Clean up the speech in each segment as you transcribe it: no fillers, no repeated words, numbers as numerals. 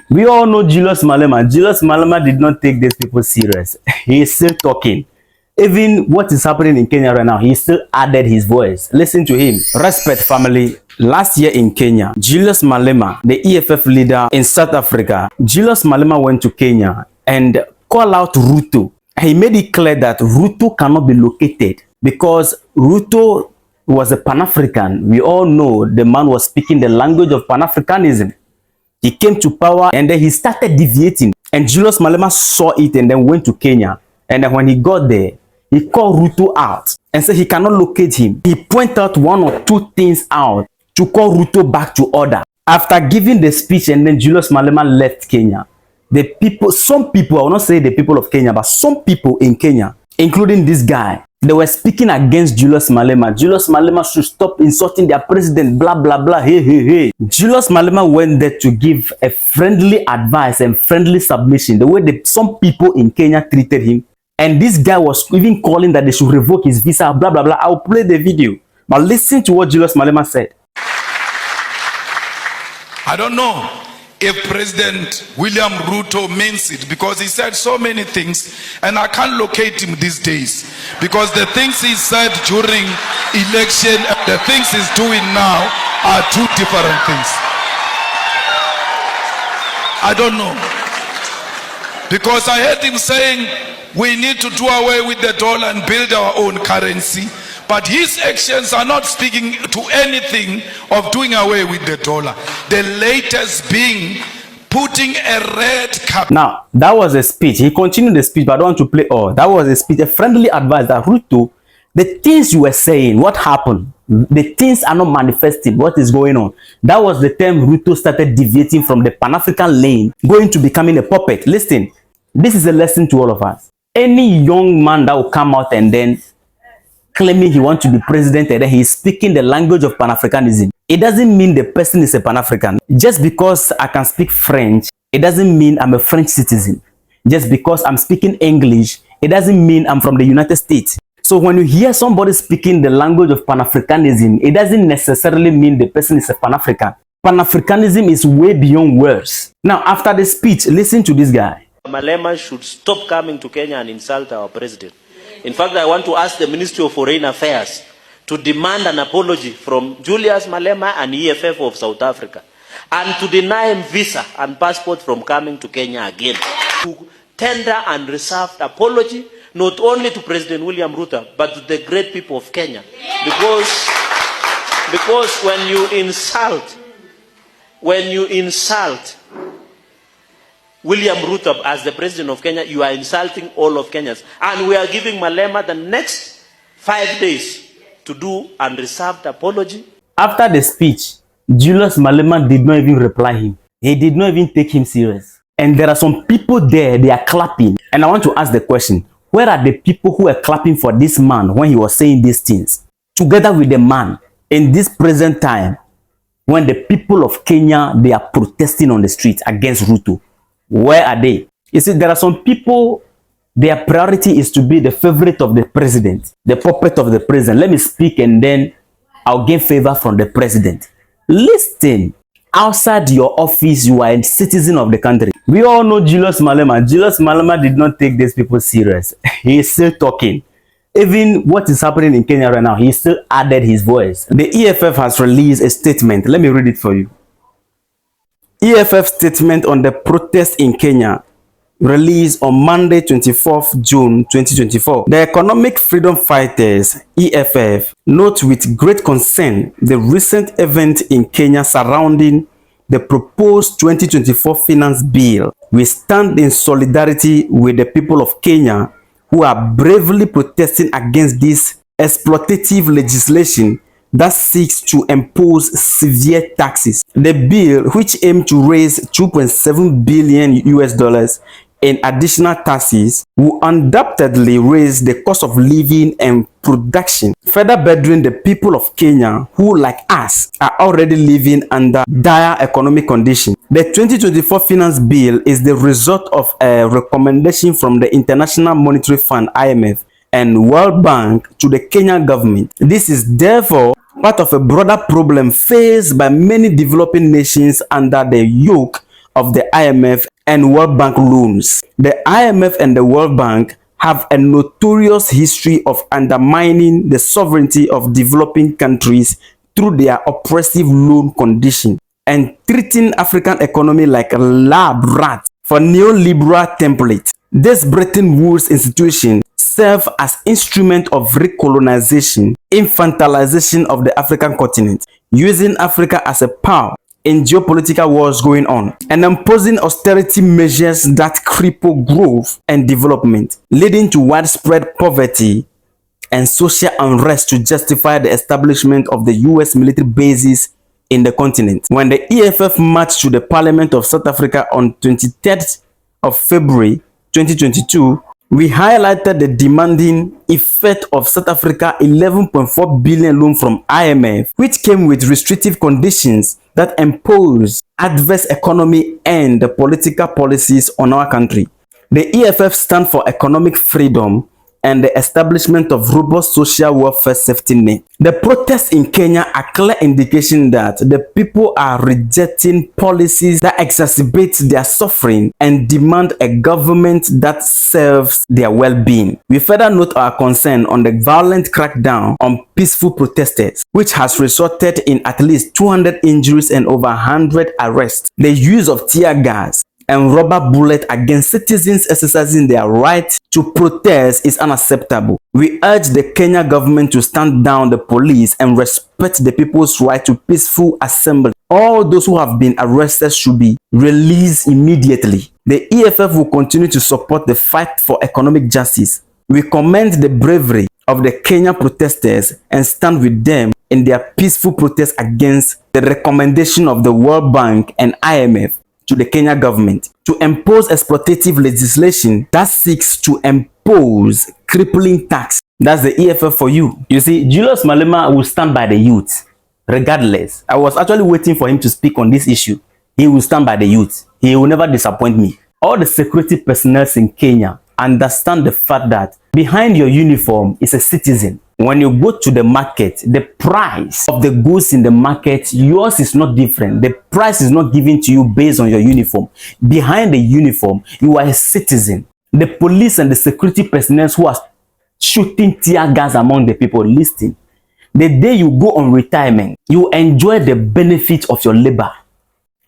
We all know Julius Malema. Julius Malema did not take these people serious. He is still talking. Even what is happening in Kenya right now, he still added his voice. Listen to him. Respect, family. Last year in Kenya, Julius Malema, the EFF leader in South Africa, Julius Malema went to Kenya and called out Ruto. He made it clear that Ruto cannot be located because Ruto was a Pan-African. We all know the man was speaking the language of Pan-Africanism. He came to power and then he started deviating. And Julius Malema saw it and then went to Kenya. And then when he got there, he called Ruto out and said he cannot locate him. He pointed out one or two things out to call Ruto back to order. After giving the speech and then Julius Malema left Kenya, the people, some people, I will not say the people of Kenya, but some people in Kenya, including this guy, they were speaking against Julius Malema. Julius Malema should stop insulting their president, blah, blah, blah, hey, hey, hey. Julius Malema went there to give a friendly advice and friendly submission, the way that some people in Kenya treated him. And this guy was even calling that they should revoke his visa, blah, blah, blah. I'll play the video. But listen to what Julius Malema said. I don't know if President William Ruto means it, because he said so many things and I can't locate him these days, because the things he said during election and the things he's doing now are two different things. I don't know, because I heard him saying we need to do away with the dollar and build our own currency. But his actions are not speaking to anything of doing away with the dollar. The latest being putting a red cap. Now, that was a speech. He continued the speech, but I don't want to play all. That was a speech, a friendly advice that Ruto, the things you were saying, what happened? The things are not manifesting. What is going on? That was the time Ruto started deviating from the Pan-African lane, going to becoming a puppet. Listen, this is a lesson to all of us. Any young man that will come out and then claiming he wants to be president and then he is speaking the language of Pan-Africanism, it doesn't mean the person is a Pan-African. Just because I can speak French, it doesn't mean I'm a French citizen. Just because I'm speaking English, it doesn't mean I'm from the United States. So when you hear somebody speaking the language of Pan-Africanism, it doesn't necessarily mean the person is a Pan-African. Pan-Africanism is way beyond words. Now, after the speech, listen to this guy. Malema should stop coming to Kenya and insult our president. In fact, I want to ask the Ministry of Foreign Affairs to demand an apology from Julius Malema and EFF of South Africa, and to deny him visa and passport from coming to Kenya again. To tender and reserved apology, not only to President William Ruto, but to the great people of Kenya. Because when you insult William Ruto as the president of Kenya, you are insulting all of Kenyans. And we are giving Malema the next 5 days to do unreserved apology. After the speech, Julius Malema did not even reply him. He did not even take him serious. And there are some people there, they are clapping. And I want to ask the question, where are the people who were clapping for this man when he was saying these things? Together with the man, in this present time, when the people of Kenya, they are protesting on the streets against Ruto. Where are they? You see, there are some people, their priority is to be the favorite of the president, the puppet of the president. Let me speak and then I'll gain favor from the president. Listen, outside your office, you are a citizen of the country. We all know Julius Malema. Julius Malema did not take these people serious. He is still talking. Even what is happening in Kenya right now, he still added his voice. The EFF has released a statement. Let me read it for you. EFF statement on the protest in Kenya, released on Monday, 24th June 2024. The Economic Freedom Fighters, EFF, note with great concern the recent event in Kenya surrounding the proposed 2024 finance bill. We stand in solidarity with the people of Kenya who are bravely protesting against this exploitative legislation that seeks to impose severe taxes. The bill, which aims to raise $2.7 billion in additional taxes, will undoubtedly raise the cost of living and production, further burdening the people of Kenya who, like us, are already living under dire economic conditions. The 2024 finance bill is the result of a recommendation from the International Monetary Fund, IMF, and World Bank to the Kenyan government. This is therefore part of a broader problem faced by many developing nations under the yoke of the IMF and World Bank loans. The IMF and the World Bank have a notorious history of undermining the sovereignty of developing countries through their oppressive loan conditions and treating African economy like a lab rat for neoliberal templates. This Bretton Woods institution serve as instrument of recolonization, infantilization of the African continent, using Africa as a power in geopolitical wars going on, and imposing austerity measures that cripple growth and development, leading to widespread poverty and social unrest to justify the establishment of the US military bases in the continent. When the EFF marched to the Parliament of South Africa on 23rd of February 2022, we highlighted the demanding effect of South Africa 11.4 billion loan from IMF, which came with restrictive conditions that impose adverse economy and political policies on our country. The EFF stands for economic freedom and the establishment of robust social welfare safety net. The protests in Kenya are clear indication that the people are rejecting policies that exacerbate their suffering and demand a government that serves their well-being. We further note our concern on the violent crackdown on peaceful protesters, which has resulted in at least 200 injuries and over 100 arrests. The use of tear gas and rubber bullets against citizens exercising their right to protest is unacceptable. We urge the Kenya government to stand down the police and respect the people's right to peaceful assembly. All those who have been arrested should be released immediately. The EFF will continue to support the fight for economic justice. We commend the bravery of the Kenyan protesters and stand with them in their peaceful protest against the recommendation of the World Bank and IMF to the Kenya government to impose exploitative legislation that seeks to impose crippling tax. That's the EFF for you. You see, Julius Malema will stand by the youth regardless. I was actually waiting for him to speak on this issue. He will stand by the youth. He will never disappoint me. All the security personnel in Kenya understand the fact that behind your uniform is a citizen. When you go to the market, the price of the goods in the market, yours is not different. The price is not given to you based on your uniform. Behind the uniform, you are a citizen. The police and the security personnel who are shooting tear gas among the people, listen. The day you go on retirement, you enjoy the benefit of your labor.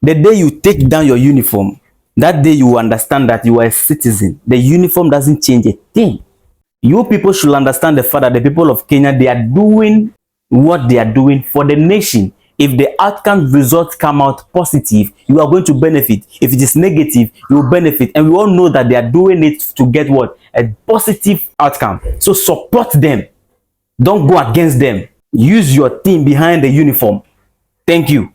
The day you take down your uniform, that day you understand that you are a citizen. The uniform doesn't change a thing. You people should understand the fact that the people of Kenya, they are doing what they are doing for the nation. If the outcome results come out positive, you are going to benefit. If it is negative, you will benefit. And we all know that they are doing it to get what? A positive outcome. So support them. Don't go against them. Use your team behind the uniform. Thank you.